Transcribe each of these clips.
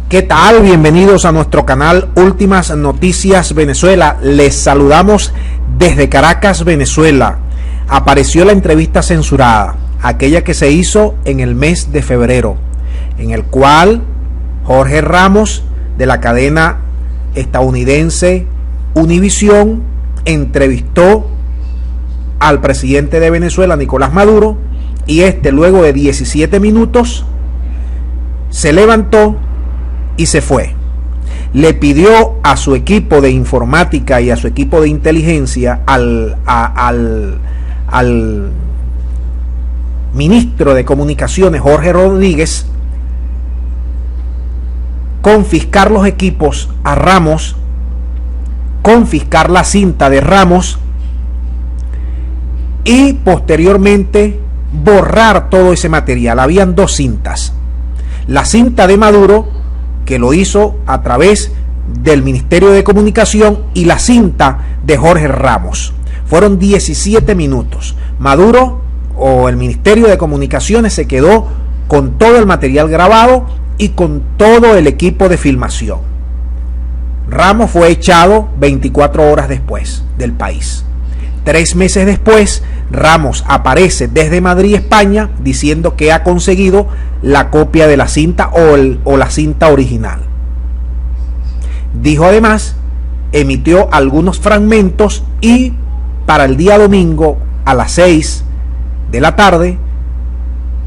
¿Qué tal? Bienvenidos a nuestro canal Últimas Noticias Venezuela. Les saludamos desde Caracas, Venezuela. Apareció la entrevista censurada, aquella que se hizo en el mes de febrero, en el cual Jorge Ramos, de la cadena estadounidense Univisión, entrevistó al presidente de Venezuela, Nicolás Maduro, y luego de 17 minutos se levantó y se fue. Le pidió a su equipo de informática y a su equipo de inteligencia, al ministro de Comunicaciones, Jorge Rodríguez, confiscar los equipos a Ramos, confiscar la cinta de Ramos y posteriormente borrar todo ese material. Habían dos cintas: la cinta de Maduro, que lo hizo a través del Ministerio de Comunicación, y la cinta de Jorge Ramos. Fueron 17 minutos. Maduro, o el Ministerio de Comunicaciones, se quedó con todo el material grabado y con todo el equipo de filmación. Ramos fue echado 24 horas después del país. 3 meses después, Ramos aparece desde Madrid, España, diciendo que ha conseguido la copia de la cinta o la cinta original. Dijo además, emitió algunos fragmentos y para el día domingo a las 6 de la tarde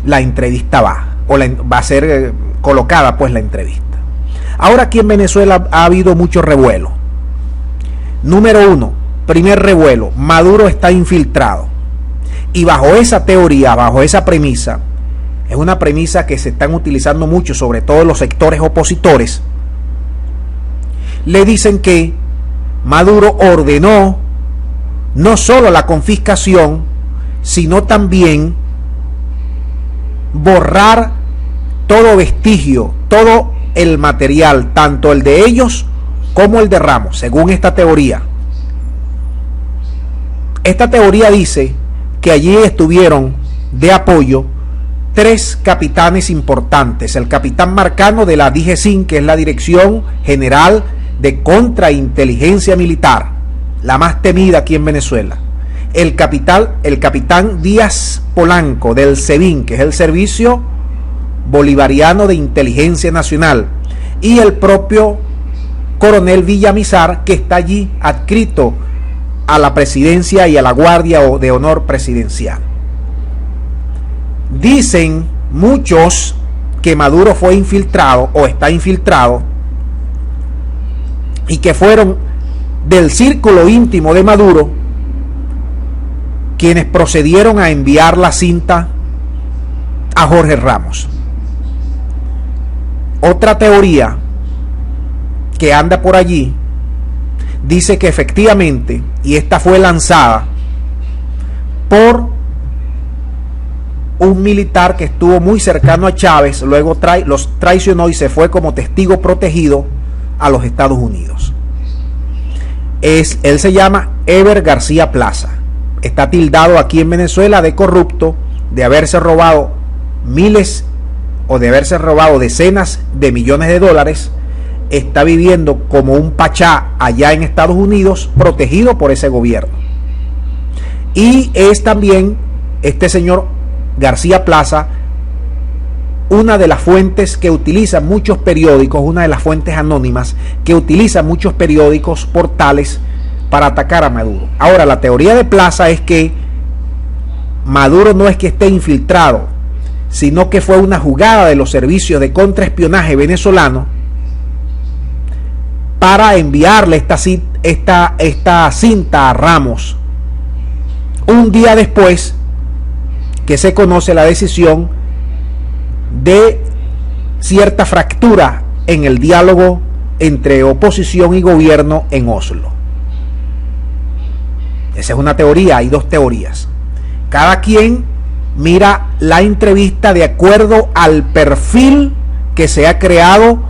la entrevista va a ser colocada pues la entrevista. Ahora aquí en Venezuela ha habido mucho revuelo. Número 1, primer revuelo: Maduro está infiltrado. Y bajo esa teoría, bajo esa premisa, es una premisa que se están utilizando mucho, sobre todo los sectores opositores, le dicen que Maduro ordenó no solo la confiscación, sino también borrar todo vestigio, todo el material, tanto el de ellos como el de Ramos, según esta teoría. Esta teoría dice que allí estuvieron de apoyo 3 capitanes importantes: el capitán Marcano de la DGCIN, que es la Dirección General de Contrainteligencia Militar, la más temida aquí en Venezuela; el capitán Díaz Polanco del SEBIN, que es el Servicio Bolivariano de Inteligencia Nacional; y el propio coronel Villamizar, que está allí adscrito a la presidencia y a la Guardia de Honor Presidencial. Dicen muchos que Maduro fue infiltrado o está infiltrado, y que fueron del círculo íntimo de Maduro quienes procedieron a enviar la cinta a Jorge Ramos. Otra teoría que anda por allí dice que efectivamente, y esta fue lanzada por un militar que estuvo muy cercano a Chávez, luego los traicionó y se fue como testigo protegido a los Estados Unidos. Él se llama Eber García Plaza. Está tildado aquí en Venezuela de corrupto, de haberse robado miles o de haberse robado decenas de millones de dólares. Está viviendo como un pachá allá en Estados Unidos, protegido por ese gobierno. Y es también este señor García Plaza una de las fuentes que utilizan muchos periódicos, una de las fuentes anónimas que utilizan muchos periódicos, portales, para atacar a Maduro. Ahora, la teoría de Plaza es que Maduro no es que esté infiltrado, sino que fue una jugada de los servicios de contraespionaje venezolano para enviarle esta cinta a Ramos un día después que se conoce la decisión de cierta fractura en el diálogo entre oposición y gobierno en Oslo. Esa es una teoría, hay dos teorías. Cada quien mira la entrevista de acuerdo al perfil que se ha creado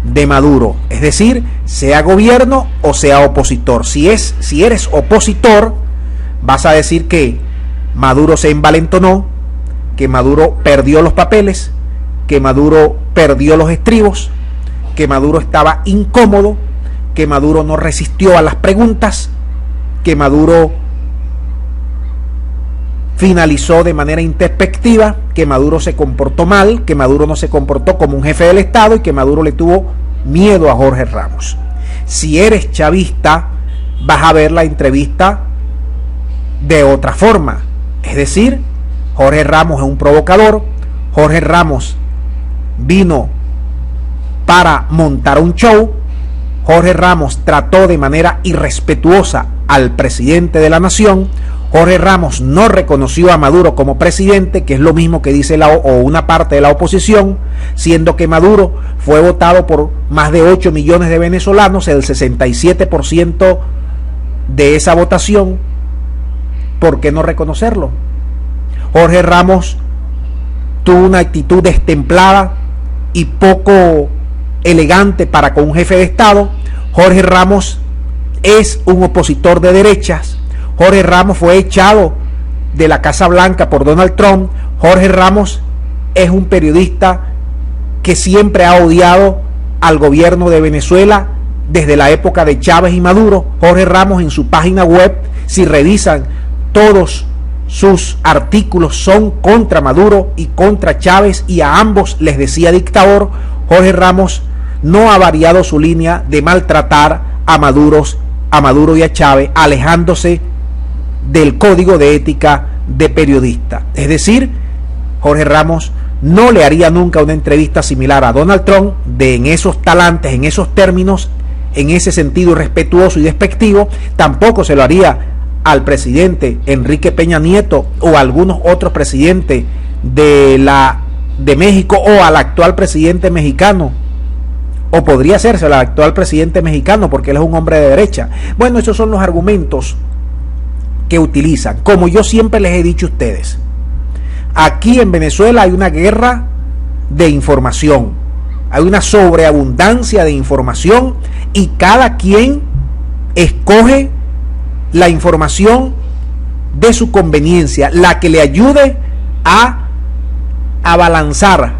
de Maduro, es decir, sea gobierno o sea opositor. Si eres opositor, vas a decir que Maduro se envalentonó, que Maduro perdió los papeles, que Maduro perdió los estribos, que Maduro estaba incómodo, que Maduro no resistió a las preguntas, que Maduro finalizó de manera introspectiva, que Maduro se comportó mal, que Maduro no se comportó como un jefe del Estado y que Maduro le tuvo miedo a Jorge Ramos. Si eres chavista, vas a ver la entrevista de otra forma. Es decir, Jorge Ramos es un provocador, Jorge Ramos vino para montar un show, Jorge Ramos trató de manera irrespetuosa al presidente de la nación, Jorge Ramos no reconoció a Maduro como presidente, que es lo mismo que dice una parte de la oposición, siendo que Maduro fue votado por más de 8 millones de venezolanos, el 67% de esa votación. ¿Por qué no reconocerlo? Jorge Ramos tuvo una actitud destemplada y poco elegante para con un jefe de Estado. Jorge Ramos es un opositor de derechas. Jorge Ramos fue echado de la Casa Blanca por Donald Trump. Jorge Ramos es un periodista que siempre ha odiado al gobierno de Venezuela desde la época de Chávez y Maduro. Jorge Ramos, en su página web, si revisan, todos sus artículos son contra Maduro y contra Chávez, y a ambos les decía dictador. Jorge Ramos no ha variado su línea de maltratar a Maduro y a Chávez, alejándose del código de ética de periodista. Es decir, Jorge Ramos no le haría nunca una entrevista similar a Donald Trump, en esos talantes, en esos términos, en ese sentido irrespetuoso y despectivo. Tampoco se lo haría al presidente Enrique Peña Nieto o a algunos otros presidentes de México, o al actual presidente mexicano, o podría hacerse al actual presidente mexicano porque él es un hombre de derecha. Bueno, esos son los argumentos que utilizan. Como yo siempre les he dicho a ustedes, aquí en Venezuela hay una guerra de información, hay una sobreabundancia de información y cada quien escoge la información de su conveniencia, la que le ayude a balanzar,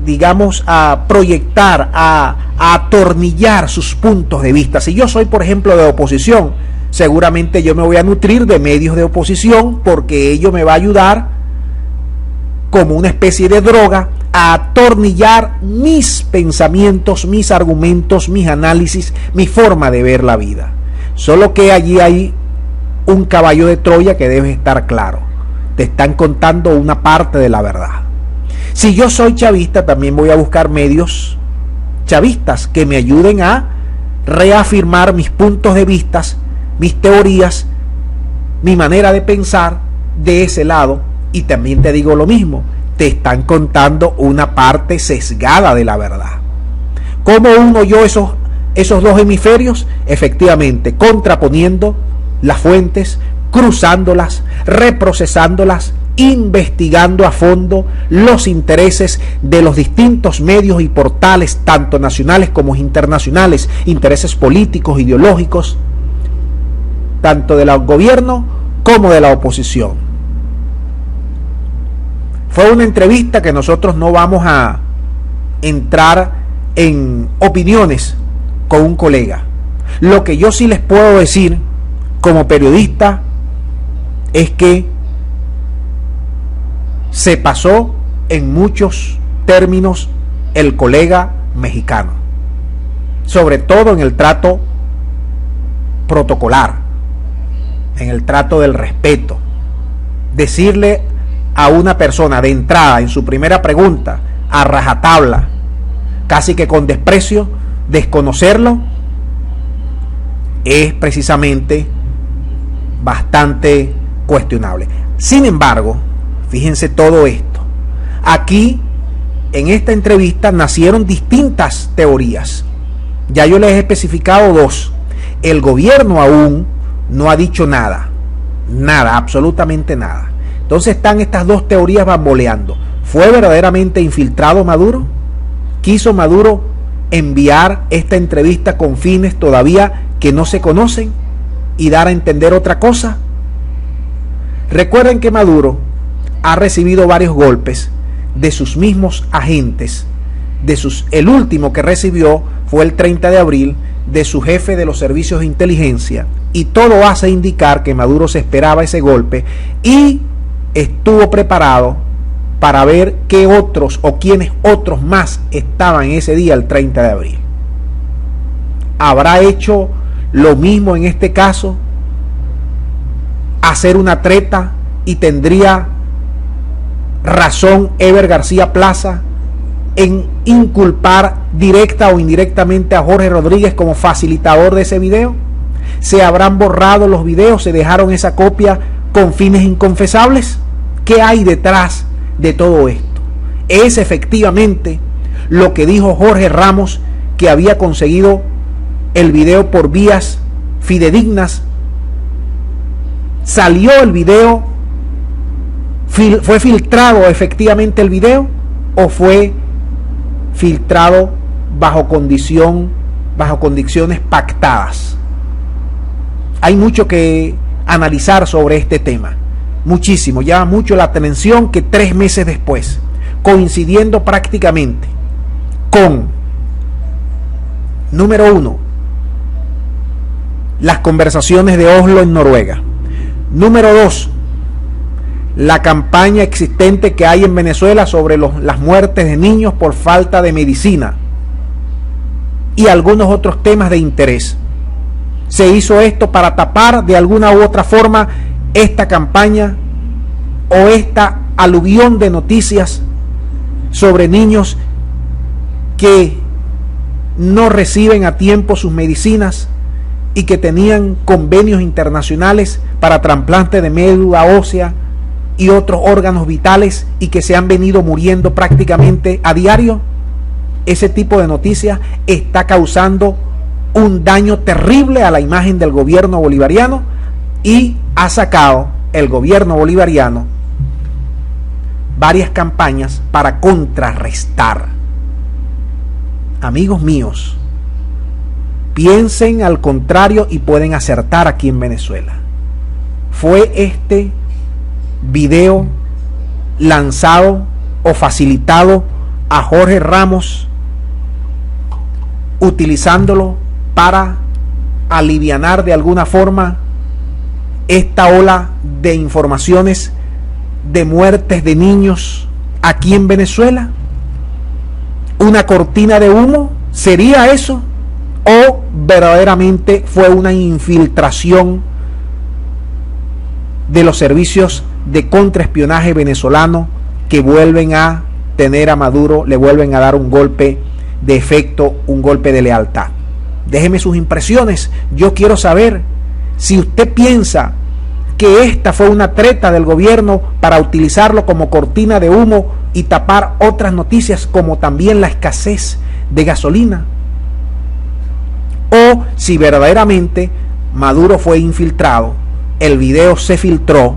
digamos, a proyectar, a atornillar sus puntos de vista. Si yo soy, por ejemplo, de oposición, seguramente yo me voy a nutrir de medios de oposición, porque ello me va a ayudar como una especie de droga a atornillar mis pensamientos, mis argumentos, mis análisis, mi forma de ver la vida. Solo que allí hay un caballo de Troya que debe estar claro. Te están contando una parte de la verdad. Si yo soy chavista, también voy a buscar medios chavistas que me ayuden a reafirmar mis puntos de vista, mis teorías, mi manera de pensar de ese lado. Y también te digo lo mismo, te están contando una parte sesgada de la verdad. ¿Cómo uno yo esos dos hemisferios? Efectivamente, contraponiendo las fuentes, cruzándolas, reprocesándolas, investigando a fondo los intereses de los distintos medios y portales, tanto nacionales como internacionales, intereses políticos, ideológicos, tanto del gobierno como de la oposición. Fue una entrevista que nosotros no vamos a entrar en opiniones con un colega. Lo que yo sí les puedo decir como periodista es que se pasó en muchos términos el colega mexicano, sobre todo en el trato protocolar, en el trato del respeto. Decirle a una persona de entrada, en su primera pregunta, a rajatabla, casi que con desprecio, desconocerlo, es precisamente bastante cuestionable. Sin embargo, fíjense todo esto. Aquí, en esta entrevista, nacieron distintas teorías. Ya yo les he especificado dos. El gobierno aún no ha dicho nada. Nada, absolutamente nada. Entonces están estas dos teorías bamboleando. ¿Fue verdaderamente infiltrado Maduro? ¿Quiso Maduro enviar esta entrevista con fines todavía que no se conocen y dar a entender otra cosa? Recuerden que Maduro ha recibido varios golpes de sus mismos agentes el último que recibió fue el 30 de abril de su jefe de los servicios de inteligencia, y todo hace indicar que Maduro se esperaba ese golpe y estuvo preparado para ver qué otros o quiénes otros más estaban ese día, el 30 de abril. ¿Habrá hecho lo mismo en este caso? ¿Hacer una treta? ¿Y tendría razón Ever García Plaza en inculpar directa o indirectamente a Jorge Rodríguez como facilitador de ese video? ¿Se habrán borrado los videos? ¿Se dejaron esa copia con fines inconfesables? ¿Qué hay detrás de todo esto? ¿Es efectivamente lo que dijo Jorge Ramos, que había conseguido el video por vías fidedignas? ¿Salió el video? ¿Fue filtrado efectivamente el video? ¿O fue filtrado bajo condiciones pactadas? Hay mucho que analizar sobre este tema. Muchísimo. Llama mucho la atención que 3 meses después, coincidiendo prácticamente con, número 1, las conversaciones de Oslo en Noruega. Número 2, la campaña existente que hay en Venezuela sobre las muertes de niños por falta de medicina y algunos otros temas de interés. Se hizo esto para tapar de alguna u otra forma esta campaña o esta aluvión de noticias sobre niños que no reciben a tiempo sus medicinas y que tenían convenios internacionales para trasplante de médula ósea y otros órganos vitales y que se han venido muriendo prácticamente a diario. Ese tipo de noticias está causando un daño terrible a la imagen del gobierno bolivariano y ha sacado el gobierno bolivariano varias campañas para contrarrestar. Amigos míos, piensen al contrario y pueden acertar aquí en Venezuela. ¿Fue este video lanzado o facilitado a Jorge Ramos utilizándolo para alivianar de alguna forma esta ola de informaciones de muertes de niños aquí en Venezuela? ¿Una cortina de humo? ¿Sería eso? ¿O verdaderamente fue una infiltración de los servicios de contraespionaje venezolano que vuelven a tener a Maduro, le vuelven a dar un golpe de efecto, un golpe de lealtad? Déjeme sus impresiones. Yo quiero saber si usted piensa que esta fue una treta del gobierno para utilizarlo como cortina de humo y tapar otras noticias como también la escasez de gasolina, o si verdaderamente Maduro fue infiltrado, el video se filtró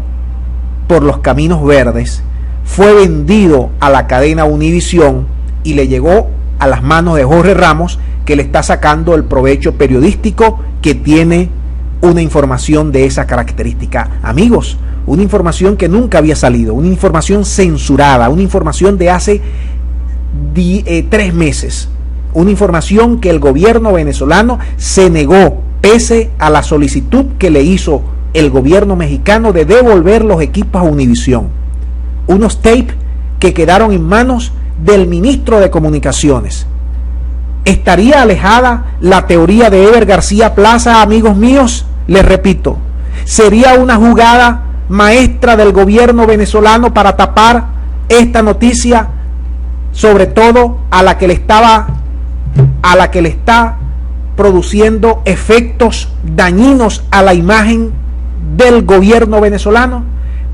por los caminos verdes, fue vendido a la cadena Univisión y le llegó a las manos de Jorge Ramos, que le está sacando el provecho periodístico que tiene una información de esa característica. Amigos, una información que nunca había salido, una información censurada, una información de hace 3 meses, una información que el gobierno venezolano se negó, pese a la solicitud que le hizo el gobierno mexicano de devolver los equipos a Univisión. Unos tapes que quedaron en manos del ministro de Comunicaciones. ¿Estaría alejada la teoría de Ever García Plaza, amigos míos? Les repito, ¿sería una jugada maestra del gobierno venezolano para tapar esta noticia, sobre todo a la que le está produciendo efectos dañinos a la imagen del gobierno venezolano?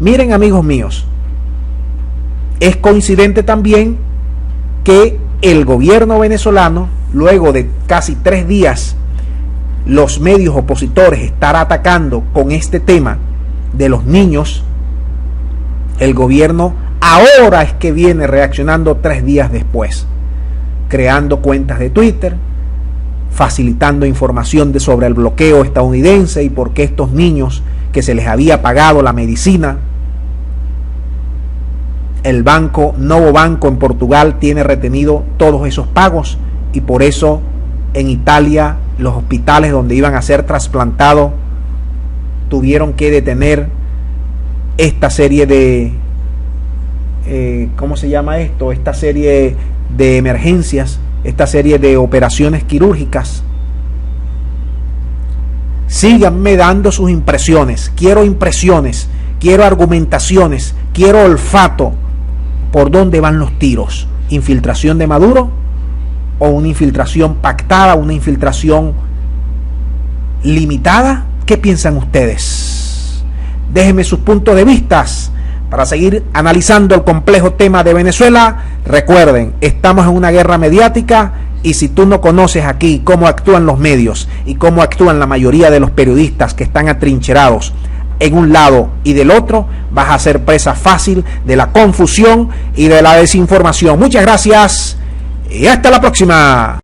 Miren, amigos míos, es coincidente también que el gobierno venezolano, luego de casi 3 días los medios opositores estar atacando con este tema de los niños, el gobierno ahora es que viene reaccionando 3 días después, creando cuentas de Twitter, facilitando información sobre el bloqueo estadounidense y por qué estos niños que se les había pagado la medicina el banco Novo Banco en Portugal tiene retenido todos esos pagos y por eso en Italia los hospitales donde iban a ser trasplantados tuvieron que detener esta serie de ¿cómo se llama esto? Esta serie de emergencias, esta serie de operaciones quirúrgicas. Síganme dando sus impresiones, quiero argumentaciones, quiero olfato. ¿Por dónde van los tiros? ¿Infiltración de Maduro o una infiltración pactada, una infiltración limitada? ¿Qué piensan ustedes? Déjenme sus puntos de vista para seguir analizando el complejo tema de Venezuela. Recuerden, estamos en una guerra mediática y si tú no conoces aquí cómo actúan los medios y cómo actúan la mayoría de los periodistas que están atrincherados en un lado y del otro, vas a ser presa fácil de la confusión y de la desinformación. Muchas gracias y hasta la próxima.